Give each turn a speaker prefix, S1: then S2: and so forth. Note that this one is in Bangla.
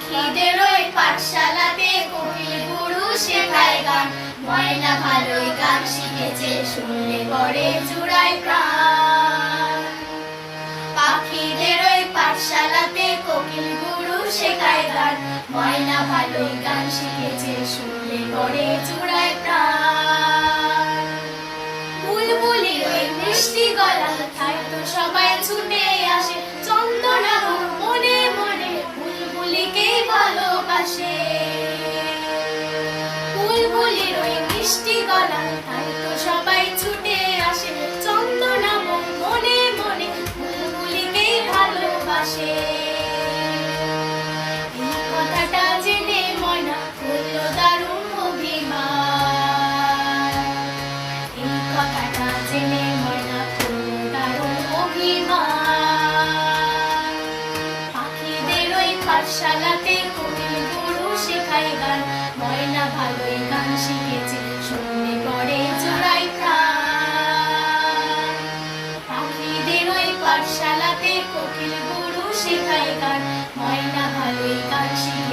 S1: পাখিদের ওই পাঠশালাতে কোকিল গুরু শেখায় গান, ময়না ভালোই গান শিখেছে, শুনলে পরে জুড়ায় প্রাণ। পাখিদের ওই পাঠশালাতে কোকিল গুরু শেখায় গান, ময়না ভালোই গান শিখেছে, শুনলে পরে জুড়ায় প্রাণ। বুলবুলির ওই মিষ্টি গলা তাই তো সবাই ছুটে আসে, চন্দনা মনে মনে বুলবুলিকে ভালোবাসে। বুলবুলির ওই মিষ্টি গলা তাই তো সবাই ছুটে আসে, চন্দনা মনে মনে বুলবুলিকে ভালোবাসে। এই কথাটা জেনে ময়না করল দারুণ অভিমান, এই কথাটা জেনে ময়না করল দারুণ অভিমান। পাখিদের ওই পাঠশালাতে কোকিল গুরু শেখায় গান, ময়না ভালোই গান শিখেছে, শুনলে পরে জোড়ায় প্রাণ। পাখিদের ওই পাঠশালাতে কোকিল গুরু শেখায় গান, ময়না ভালোই গান শিখেছে।